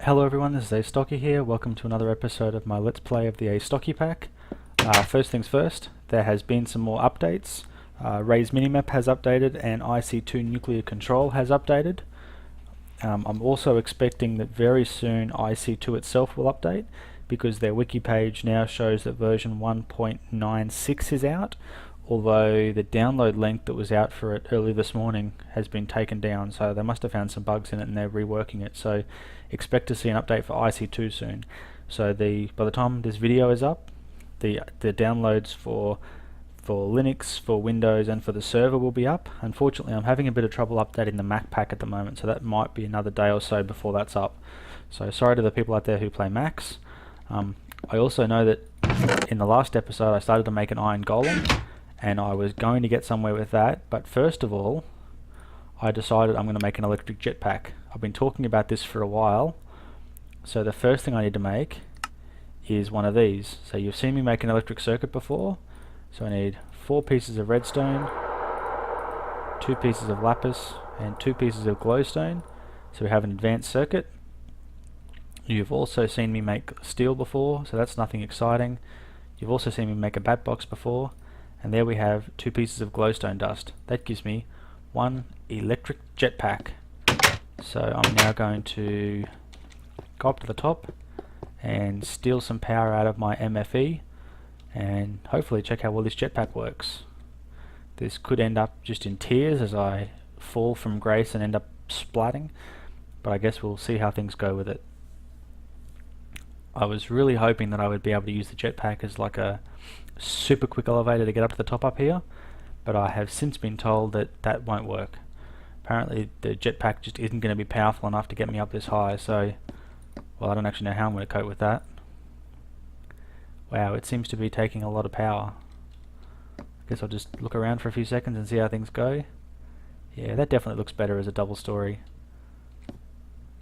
Hello everyone, this is Astocky here. Welcome to another episode of my Let's Play of the Astocky pack. First things first, there has been some more updates. Ray's minimap has updated and IC2 nuclear control has updated. I'm also expecting that very soon IC2 itself will update because their wiki page now shows that version 1.96 is out, although the download link that was out for it early this morning has been taken down, so they must have found some bugs in it and they're reworking it. So expect to see an update for IC2 soon. So by the time this video is up, the downloads for Linux, for Windows and for the server will be up. Unfortunately, I'm having a bit of trouble updating the Mac pack at the moment, so that might be another day or so before that's up. So sorry to the people out there who play Macs. I also know that in the last episode I started to make an iron golem, and I was going to get somewhere with that, but first of all I decided I'm going to make an electric jetpack. I've been talking about this for a while, so the first thing I need to make is one of these. So you've seen me make an electric circuit before, so I need 4 pieces of redstone, 2 pieces of lapis and 2 pieces of glowstone, so we have an advanced circuit. You've also seen me make steel before, so that's nothing exciting. You've also seen me make a bat box before, and there we have 2 pieces of glowstone dust. That gives me 1 electric jetpack. So I'm now going to go up to the top and steal some power out of my MFE and hopefully check how well this jetpack works. This could end up just in tears as I fall from grace and end up splatting, but I guess we'll see how things go with it. I was really hoping that I would be able to use the jetpack as like a super quick elevator to get up to the top up here, but I have since been told that that won't work. Apparently the jetpack just isn't going to be powerful enough to get me up this high, so well, I don't actually know how I'm going to cope with that. Wow, it seems to be taking a lot of power. I guess I'll just look around for a few seconds and see how things go. Yeah, that definitely looks better as a double story.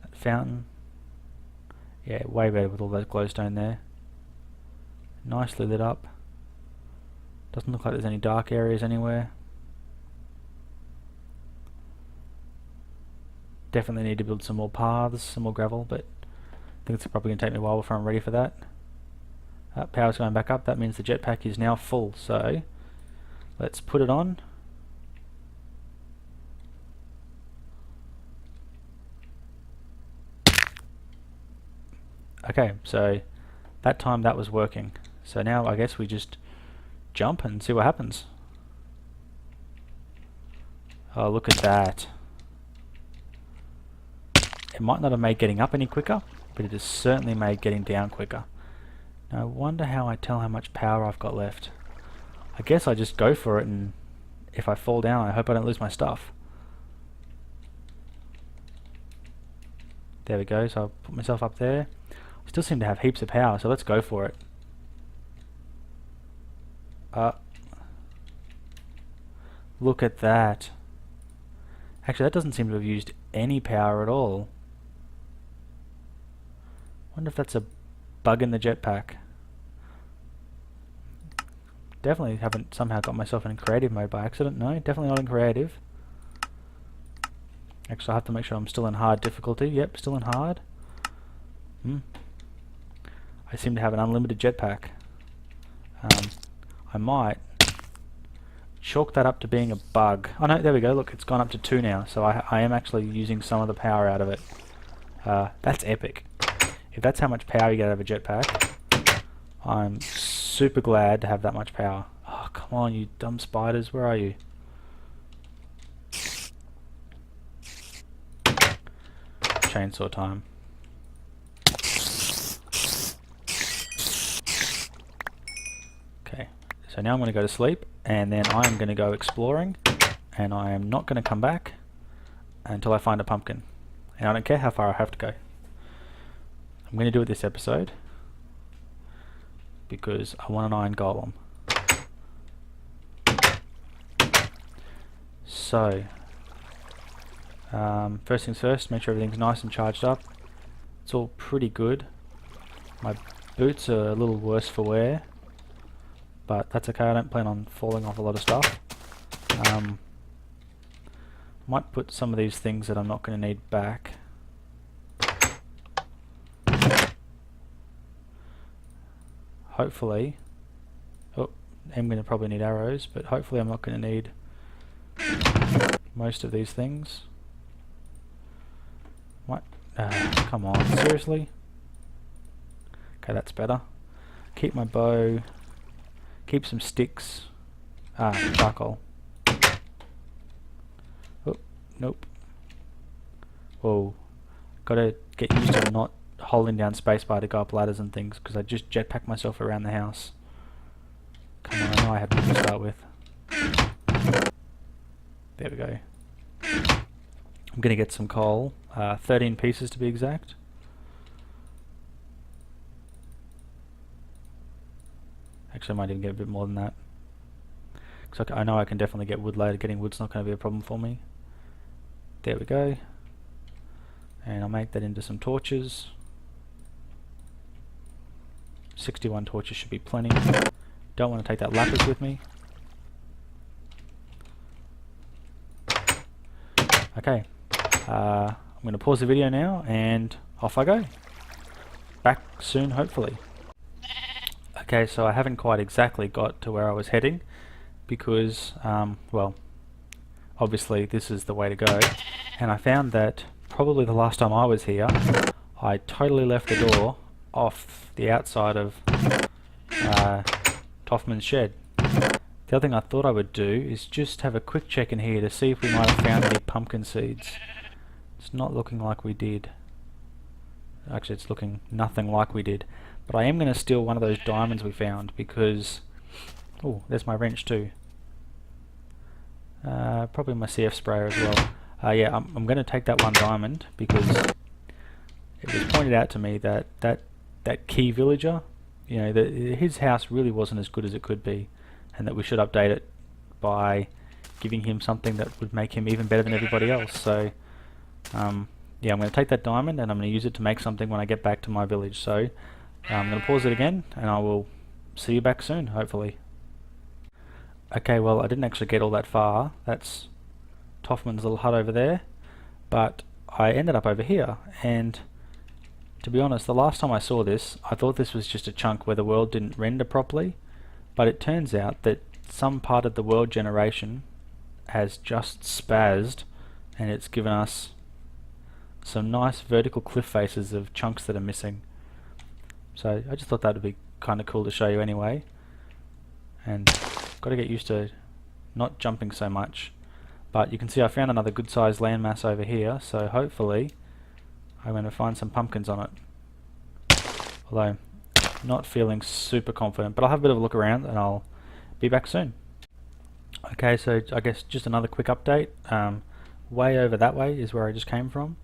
That fountain, yeah, way better with all that glowstone there. Nicely lit up. Doesn't look like there's any dark areas anywhere. Definitely need to build some more paths, some more gravel, but I think it's probably going to take me a while before I'm ready for that. Power's going back up, that means the jetpack is now full, so let's put it on. Okay, so that time that was working. So now I guess we just jump and see what happens. Oh, look at that. It might not have made getting up any quicker, but it has certainly made getting down quicker. Now I wonder how I tell how much power I've got left. I guess I just go for it, and if I fall down I hope I don't lose my stuff. There we go, so I'll put myself up there. I still seem to have heaps of power, so let's go for it. Look at that. Actually, that doesn't seem to have used any power at all. Wonder if that's a bug in the jetpack. Definitely haven't somehow got myself in creative mode by accident. No, definitely not in creative. Actually, I have to make sure I'm still in hard difficulty. Yep, still in hard. I seem to have an unlimited jetpack. I might chalk that up to being a bug. Oh no, there we go, look, it's gone up to 2 now, so I am actually using some of the power out of it. That's epic. If that's how much power you get out of a jetpack, I'm super glad to have that much power. Oh, come on, you dumb spiders, where are you? Chainsaw time. Okay, so now I'm going to go to sleep, and then I'm going to go exploring, and I am not going to come back until I find a pumpkin. And I don't care how far I have to go. I'm going to do it this episode because I want an iron golem. So first things first, make sure everything's nice and charged up. It's all pretty good. My boots are a little worse for wear, but that's okay, I don't plan on falling off a lot of stuff. Might put some of these things that I'm not going to need back. hopefully... Oh, I'm going to probably need arrows, but hopefully I'm not going to need most of these things. What? Come on, seriously? Okay, that's better. Keep my bow. Keep some sticks. Charcoal. Oh, nope. Whoa. Gotta get used to not holding down spacebar to go up ladders and things, because I just jetpack myself around the house. Come on, I know I had one to start with. There we go. I'm gonna get some coal. 13 pieces to be exact. Actually, I might even get a bit more than that. Because I know I can definitely get wood later. Getting wood's not going to be a problem for me. There we go. And I'll make that into some torches. 61 torches should be plenty. Don't want to take that lapis with me. Okay. I'm going to pause the video now and off I go. Back soon, hopefully. Okay, so I haven't quite exactly got to where I was heading because, well, obviously this is the way to go, and I found that probably the last time I was here I totally left the door off the outside of Toffman's shed. The other thing I thought I would do is just have a quick check in here to see if we might have found any pumpkin seeds. It's not looking like we did. Actually, it's looking nothing like we did. But I am going to steal one of those diamonds we found because... Oh, there's my wrench too. Probably my CF sprayer as well. Yeah, I'm going to take that one diamond because it was pointed out to me that that key villager, you know, his house really wasn't as good as it could be, and that we should update it by giving him something that would make him even better than everybody else. So, yeah, I'm going to take that diamond and I'm going to use it to make something when I get back to my village. So, I'm going to pause it again and I will see you back soon, hopefully. Okay, well, I didn't actually get all that far. That's Toffman's little hut over there, but I ended up over here, and to be honest, the last time I saw this, I thought this was just a chunk where the world didn't render properly, but it turns out that some part of the world generation has just spazzed, and it's given us some nice vertical cliff faces of chunks that are missing. So I just thought that would be kind of cool to show you anyway, and got to get used to not jumping so much. But you can see I found another good sized landmass over here, so hopefully I'm going to find some pumpkins on it. Although, not feeling super confident, but I'll have a bit of a look around and I'll be back soon. Okay, so I guess just another quick update. Way over that way is where I just came from,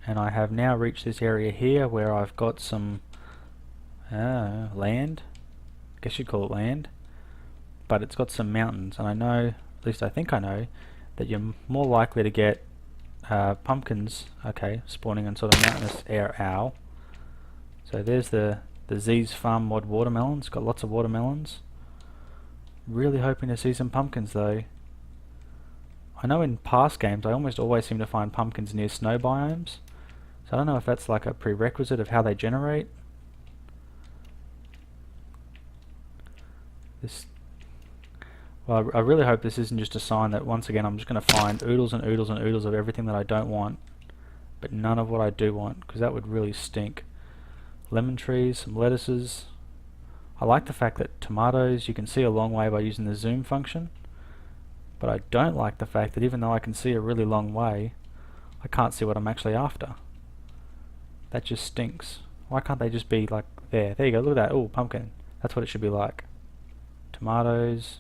and I have now reached this area here where I've got some land. I guess you'd call it land. But it's got some mountains, and I know, at least I think I know, that you're more likely to get pumpkins, okay, spawning in sort of mountainous area. So there's the Z's Farm Mod watermelon. It's got lots of watermelons. Really hoping to see some pumpkins though. I know in past games I almost always seem to find pumpkins near snow biomes, so I don't know if that's like a prerequisite of how they generate. Well, I really hope this isn't just a sign that once again I'm just going to find oodles and oodles and oodles of everything that I don't want, but none of what I do want, because that would really stink. Lemon trees, some lettuces. I like the fact that tomatoes you can see a long way by using the zoom function, but I don't like the fact that even though I can see a really long way, I can't see what I'm actually after. That just stinks. Why can't they just be like there? There you go, look at that. Oh, pumpkin. That's what it should be like. Tomatoes.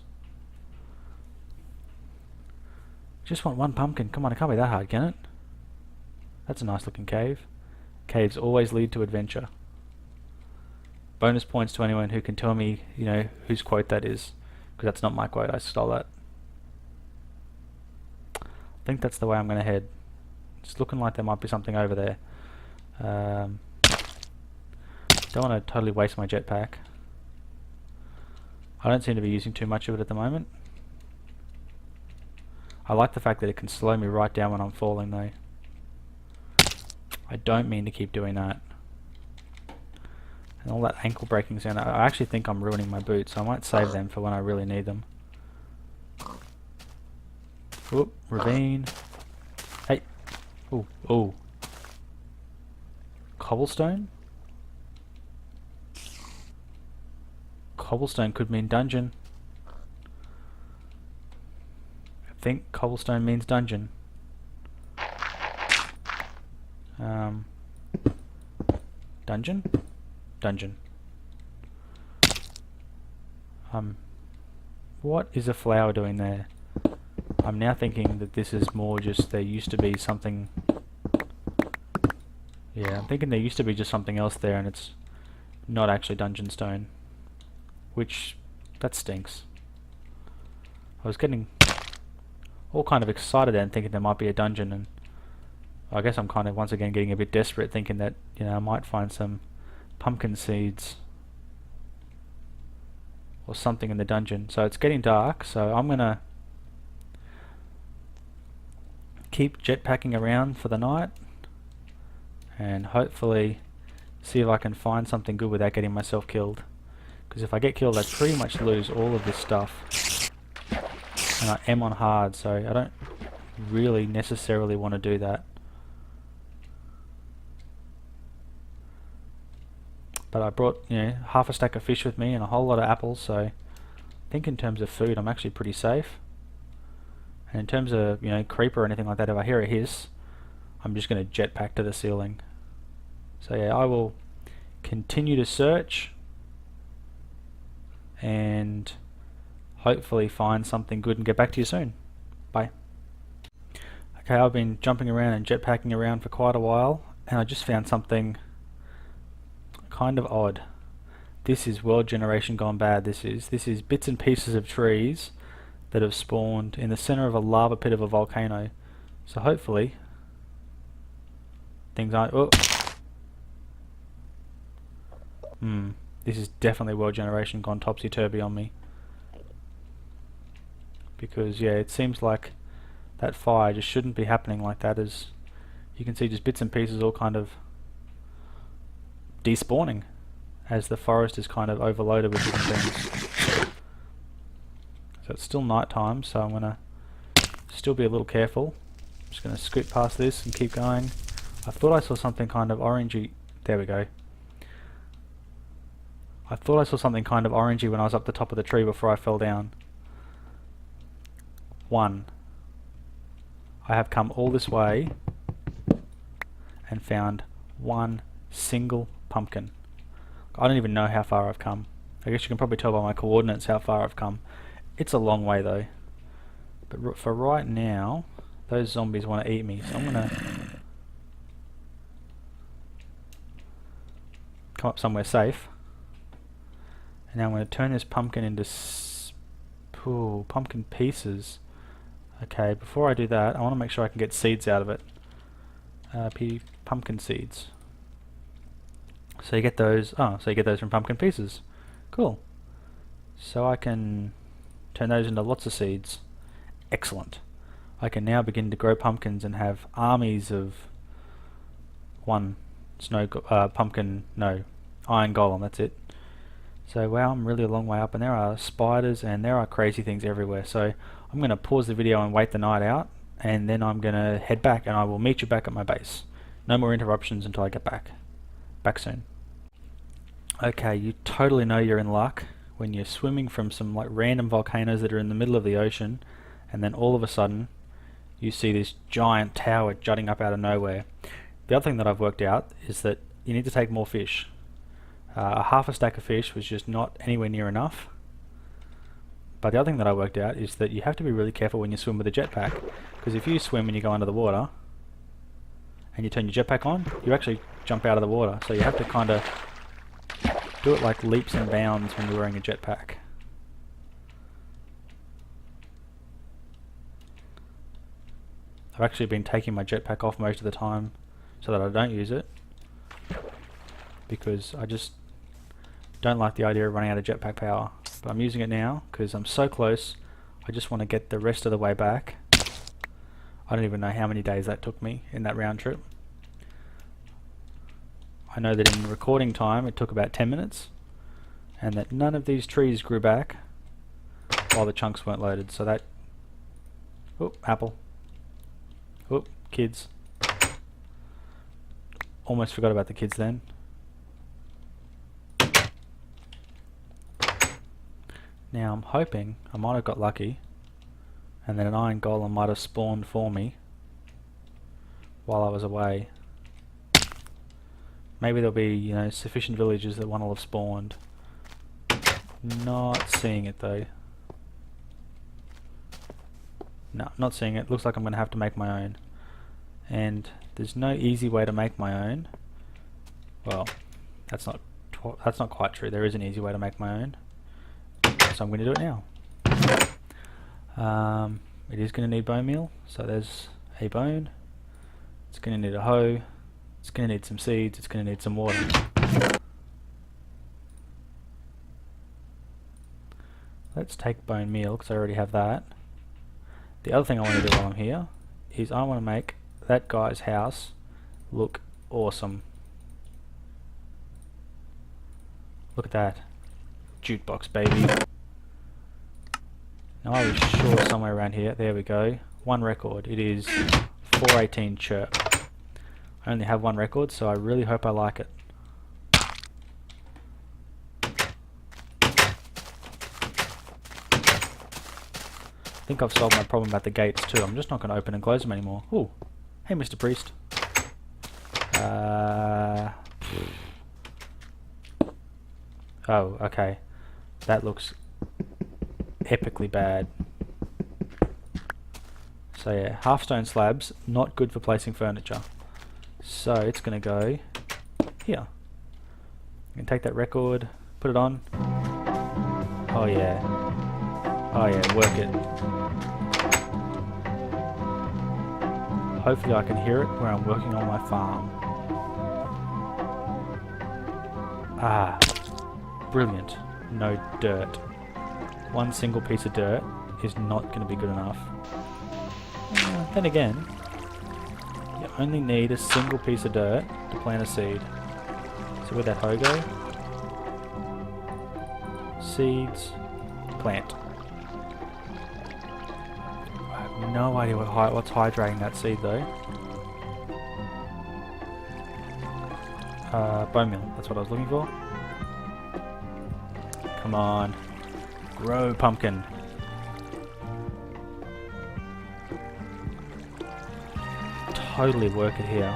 Just want one pumpkin. Come on, it can't be that hard, can it? That's a nice looking cave. Caves always lead to adventure. Bonus points to anyone who can tell me, you know, whose quote that is, because that's not my quote. I stole that. I think that's the way I'm going to head. It's looking like there might be something over there. Don't want to totally waste my jetpack. I don't seem to be using too much of it at the moment. I like the fact that it can slow me right down when I'm falling though. I don't mean to keep doing that. And all that ankle breaking sound. I actually think I'm ruining my boots, so I might save them for when I really need them. Whoop, ravine. Hey. Ooh, ooh. Cobblestone? Cobblestone could mean dungeon. I think cobblestone means dungeon. Dungeon? Dungeon. What is a flower doing there? I'm now thinking that this is more just there used to be something. Yeah, I'm thinking there used to be just something else there and it's not actually dungeon stone. Which, that stinks. I was getting all kind of excited and thinking there might be a dungeon, and I guess I'm kind of once again getting a bit desperate thinking that, you know, I might find some pumpkin seeds or something in the dungeon. So it's getting dark, so I'm gonna keep jetpacking around for the night and hopefully see if I can find something good without getting myself killed. Because if I get killed I pretty much lose all of this stuff. And I am on hard, so I don't really necessarily want to do that. But I brought, you know, half a stack of fish with me and a whole lot of apples, so I think in terms of food I'm actually pretty safe. And in terms of, you know, creeper or anything like that, if I hear a hiss, I'm just going to jetpack to the ceiling. So yeah, I will continue to search and hopefully find something good and get back to you soon. Bye. Okay, I've been jumping around and jetpacking around for quite a while and I just found something kind of odd. This is world generation gone bad. This is bits and pieces of trees that have spawned in the center of a lava pit of a volcano. So hopefully things aren't... Oh. This is definitely world generation gone topsy-turvy on me. Because yeah, it seems like that fire just shouldn't be happening like that, as you can see just bits and pieces all kind of despawning as the forest is kind of overloaded with different things. So it's still night time, so I'm gonna still be a little careful. I'm just gonna scoot past this and keep going. I thought I saw something kind of orangey. There we go. I thought I saw something kind of orangey when I was up the top of the tree before I fell down. One. I have come all this way and found one single pumpkin. I don't even know how far I've come. I guess you can probably tell by my coordinates how far I've come. It's a long way though. But for right now, those zombies want to eat me, so I'm gonna come up somewhere safe. And now I'm going to turn this pumpkin into pumpkin pieces. Okay, before I do that, I want to make sure I can get seeds out of it. Pumpkin seeds. So you get those. Oh, so you get those from pumpkin pieces. Cool. So I can turn those into lots of seeds. Excellent. I can now begin to grow pumpkins and have armies of iron golem. That's it. So wow, I'm really a long way up, and there are spiders and there are crazy things everywhere. So I'm going to pause the video and wait the night out, and then I'm going to head back and I will meet you back at my base. No more interruptions until I get back. Back soon. Okay, you totally know you're in luck when you're swimming from some like random volcanoes that are in the middle of the ocean, and then all of a sudden you see this giant tower jutting up out of nowhere. The other thing that I've worked out is that you need to take more fish. Half a stack of fish was just not anywhere near enough. But the other thing that I worked out is that you have to be really careful when you swim with a jetpack, because if you swim and you go under the water and you turn your jetpack on, you actually jump out of the water. So you have to kind of do it like leaps and bounds when you're wearing a jetpack. I've actually been taking my jetpack off most of the time so that I don't use it, because I just don't like the idea of running out of jetpack power. But I'm using it now because I'm so close. I just want to get the rest of the way back. I don't even know how many days that took me in that round trip. I know that in recording time it took about 10 minutes, and that none of these trees grew back while the chunks weren't loaded, so that... Oh, apple. Oh, kids. Almost forgot about the kids then. Now I'm hoping I might have got lucky, and then an iron golem might have spawned for me while I was away. Maybe there'll be, you know, sufficient villagers that one will have spawned. Not seeing it though. No, not seeing it. Looks like I'm going to have to make my own. And there's no easy way to make my own. Well, that's not quite true. There is an easy way to make my own. So I'm going to do it now. It is going to need bone meal. So there's a bone. It's going to need a hoe. It's going to need some seeds. It's going to need some water. Let's take bone meal because I already have that. The other thing I want to do while I'm here is I want to make that guy's house look awesome. Look at that. Jukebox, baby. Now I was sure somewhere around here. There we go. One record. It is 418 chirp. I only have one record, so I really hope I like it. I think I've solved my problem about the gates too. I'm just not going to open and close them anymore. Ooh. Hey, Mr. Priest. Oh, okay. That looks epically bad. So yeah, half stone slabs, not good for placing furniture. So it's going to go here. You can take that record, put it on. Oh yeah. Oh yeah, work it. Hopefully I can hear it where I'm working on my farm. Ah, brilliant. No dirt. One single piece of dirt is not going to be good enough. Then again, you only need a single piece of dirt to plant a seed. So where'd that hoe go? Seeds, plant. I have no idea what's hydrating that seed though. Bone meal, that's what I was looking for. Come on. Grow, pumpkin. Totally work it here.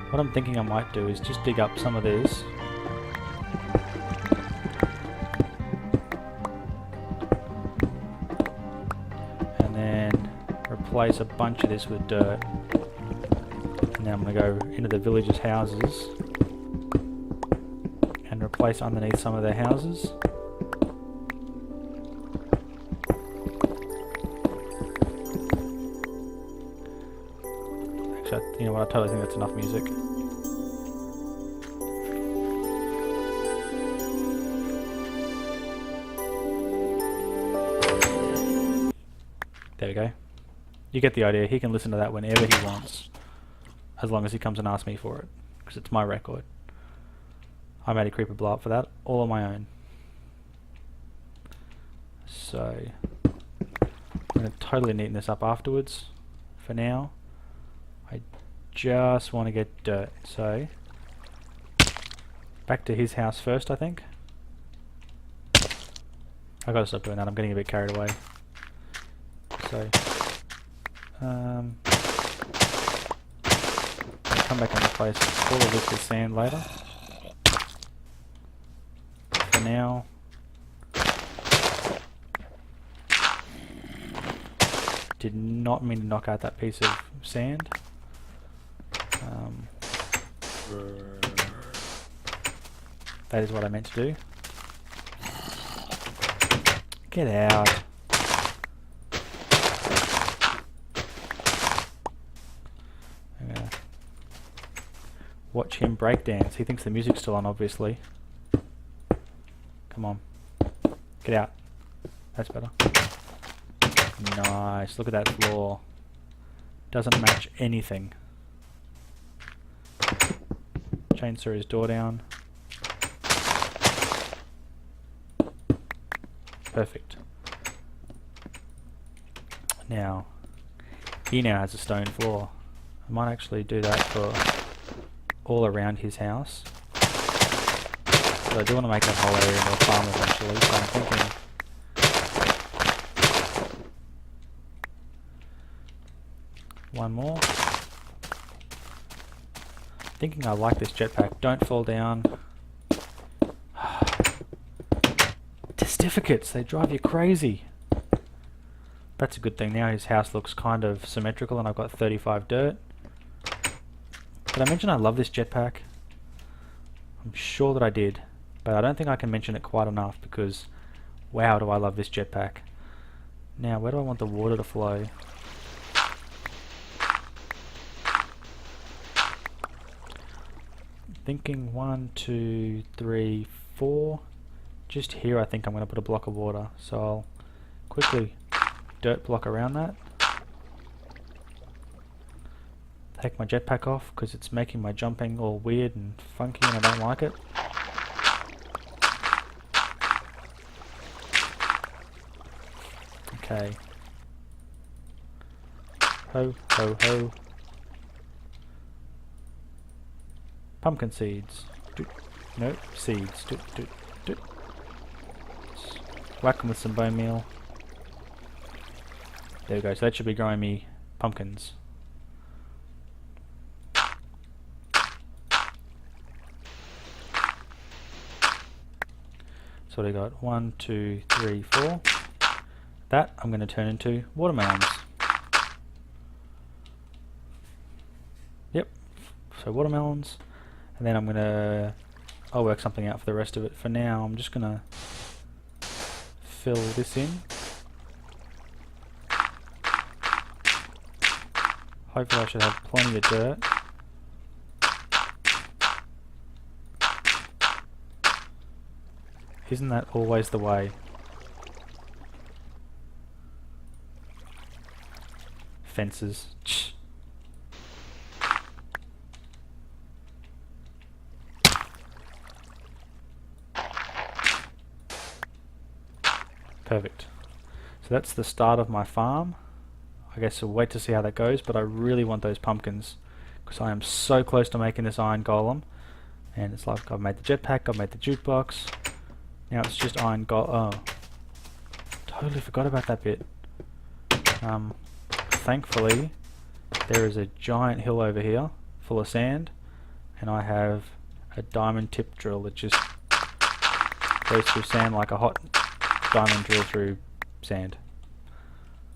What I'm thinking I might do is just dig up some of this. And then replace a bunch of this with dirt. And now I'm going to go into the villagers' houses and replace underneath some of their houses. You know what, I totally think that's enough music. There we go. You get the idea. He can listen to that whenever he wants, as long as he comes and asks me for it, because it's my record. I made a creeper blow up for that, all on my own. So, I'm going to totally neaten this up afterwards. For now, I just want to get dirt, so back to his house first, I think. I gotta stop doing that, I'm getting a bit carried away. So, come back and replace all of this with sand later. For now, did not mean to knock out that piece of sand. That is what I meant to do. Get out. I'm gonna watch him break dance. He thinks the music's still on, obviously. Come on. Get out. That's better. Nice. Look at that floor. Doesn't match anything. Chainsaw his door down. Perfect. Now, he now has a stone floor. I might actually do that for all around his house. But I do want to make that whole area into a farm eventually, so I'm thinking one more. Thinking I like this jetpack. Don't fall down. Certificates, they drive you crazy. That's a good thing. Now his house looks kind of symmetrical and I've got 35 dirt. Did I mention I love this jetpack? I'm sure that I did, but I don't think I can mention it quite enough because wow, do I love this jetpack. Now, where do I want the water to flow? Thinking 1, 2, 3, 4. Just here I think I'm going to put a block of water, so I'll quickly dirt block around that. Take my jetpack off because it's making my jumping all weird and funky and I don't like it. Okay. Ho, ho, ho. Pumpkin seeds. No, seeds. Whack them with some bone meal. There we go, so that should be growing me pumpkins. So what I got? 1, 2, 3, 4. That I'm going to turn into watermelons. Yep, so watermelons. And then I'm going to... I'll work something out for the rest of it. For now, I'm just going to fill this in. Hopefully I should have plenty of dirt. Isn't that always the way? Fences. Perfect. So that's the start of my farm. I guess we'll wait to see how that goes, but I really want those pumpkins because I am so close to making this iron golem. And it's like I've made the jetpack, I've made the jukebox. Now it's just iron golem. Oh, totally forgot about that bit. Thankfully, there is a giant hill over here full of sand, and I have a diamond tip drill that just goes through sand like a hot diamond drill through sand.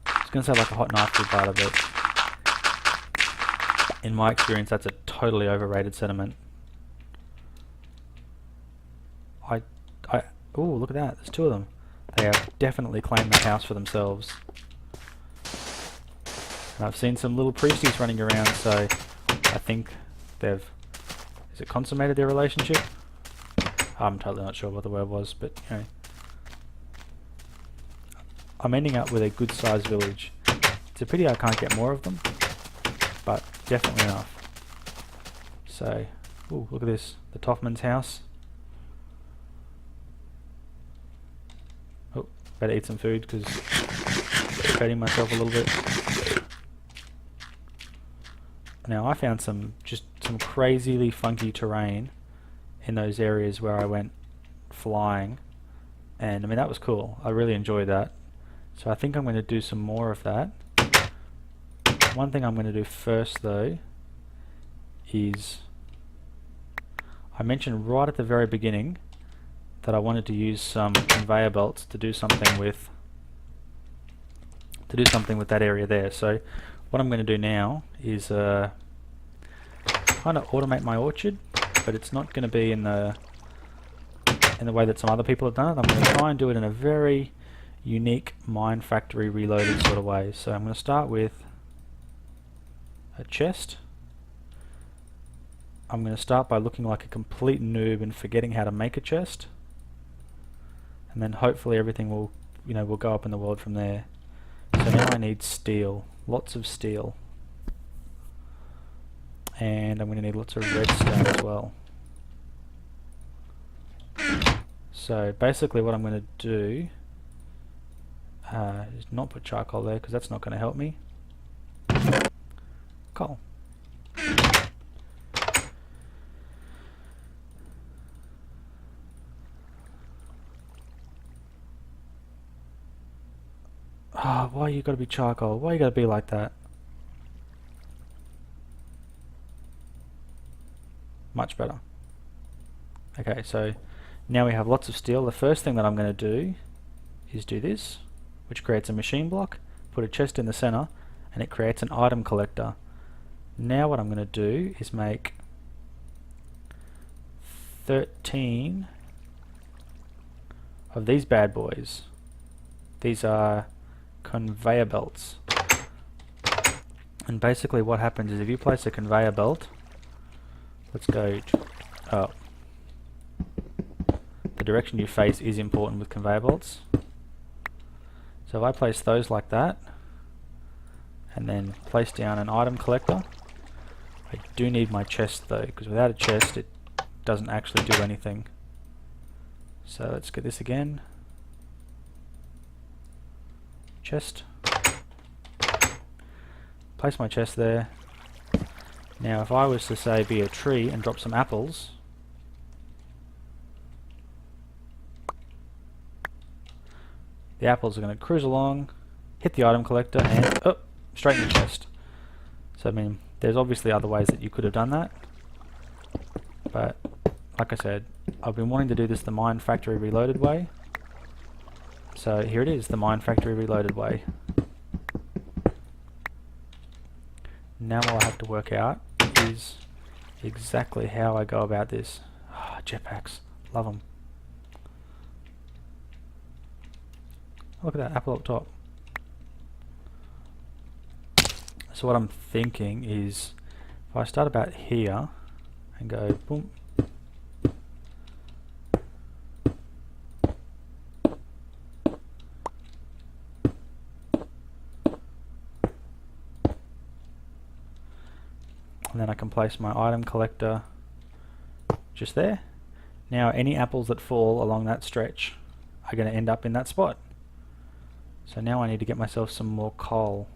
I was going to say like a hot knife through butter, but in my experience that's a totally overrated sentiment. Oh, look at that, there's 2 of them. They have definitely claimed the house for themselves. And I've seen some little priesties running around, so I think they've... Is it consummated their relationship? I'm totally not sure what the word was, but you know. I'm ending up with a good sized village. It's a pity I can't get more of them, but definitely enough. So, ooh, look at this, the Toffman's house. Oh, better eat some food because I'm hurting myself a little bit. Now I found some crazily funky terrain in those areas where I went flying, and I mean that was cool. I really enjoyed that. So I think I'm going to do some more of that. One thing I'm going to do first though is, I mentioned right at the very beginning that I wanted to use some conveyor belts to do something with that area there. So what I'm going to do now is kind of automate my orchard, but it's not going to be in the way that some other people have done it. I'm going to try and do it in a very unique Mine Factory Reloaded sort of way. So I'm going to start with a chest. I'm going to start by looking like a complete noob and forgetting how to make a chest, and then hopefully everything will go up in the world from there. So now I need steel, lots of steel, and I'm going to need lots of redstone as well. So basically what I'm going to do is not put charcoal there because that's not going to help me. Coal. Oh, why you gotta be charcoal? Why you gotta be like that? Much better. Okay, so now we have lots of steel. The first thing that I'm going to do is do this, which creates a machine block, put a chest in the center, and it creates an item collector. Now what I'm going to do is make 13 of these bad boys. These are conveyor belts. And basically what happens is if you place a conveyor belt, let's go, the direction you face is important with conveyor belts. So if I place those like that, and then place down an item collector, I do need my chest though, because without a chest it doesn't actually do anything. So let's get this again. Chest. Place my chest there. Now if I was to say be a tree and drop some apples, the apples are going to cruise along, hit the item collector, and straight in the chest. So I mean, there's obviously other ways that you could have done that, but like I said, I've been wanting to do this the Mine Factory Reloaded way. So here it is, the Mine Factory Reloaded way. Now all I have to work out is exactly how I go about this. Jetpacks, love them. Look at that apple up top. So what I'm thinking is, if I start about here and go boom, and then I can place my item collector just there. Now any apples that fall along that stretch are going to end up in that spot. So now I need to get myself some more coal.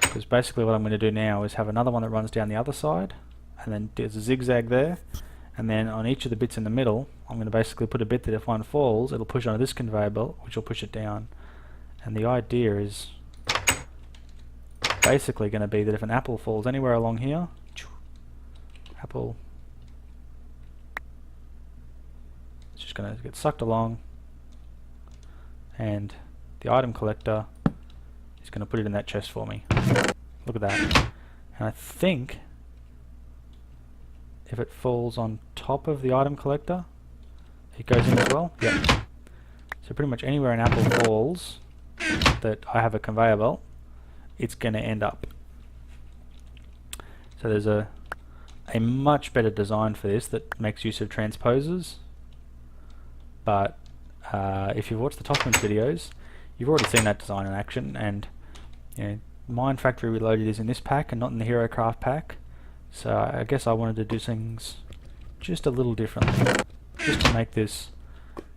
Because basically what I'm going to do now is have another one that runs down the other side, and then there's a zigzag there, and then on each of the bits in the middle I'm going to basically put a bit that if one falls it'll push onto this conveyor belt, which will push it down. And the idea is basically going to be that if an apple falls anywhere along here, apple, it's just going to get sucked along, and the item collector is going to put it in that chest for me. Look at that. And I think if it falls on top of the item collector, it goes in as well. Yep. So pretty much anywhere an apple falls that I have a conveyor belt, it's going to end up. So there's a much better design for this that makes use of transposers, but if you've watched the Toxik videos, you've already seen that design in action, and you know, Mine Factory Reloaded is in this pack and not in the Hero Craft pack, so I guess I wanted to do things just a little differently, just to make this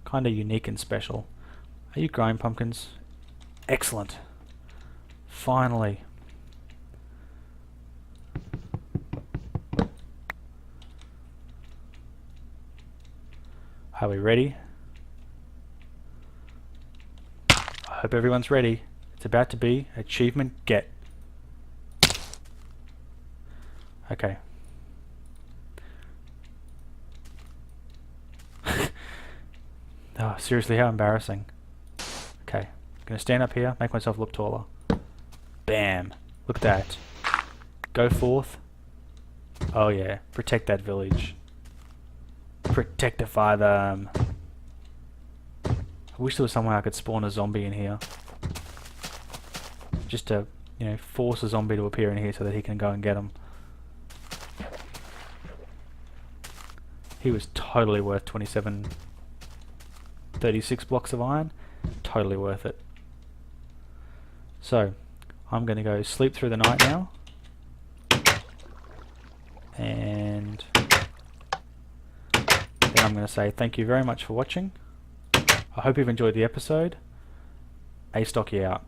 kind of unique and special. Are you growing pumpkins? Excellent. Finally. Are we ready? I hope everyone's ready. It's about to be achievement get. Okay. Oh, seriously, how embarrassing. Okay, I'm gonna stand up here, make myself look taller. Bam! Look at that. Go forth. Oh yeah, protect that village. Protectify them. I wish there was some way I could spawn a zombie in here. Just to, you know, force a zombie to appear in here so that he can go and get him. He was totally worth 36 blocks of iron. Totally worth it. So, I'm going to go sleep through the night now. And I'm going to say thank you very much for watching. I hope you've enjoyed the episode. Astocky out.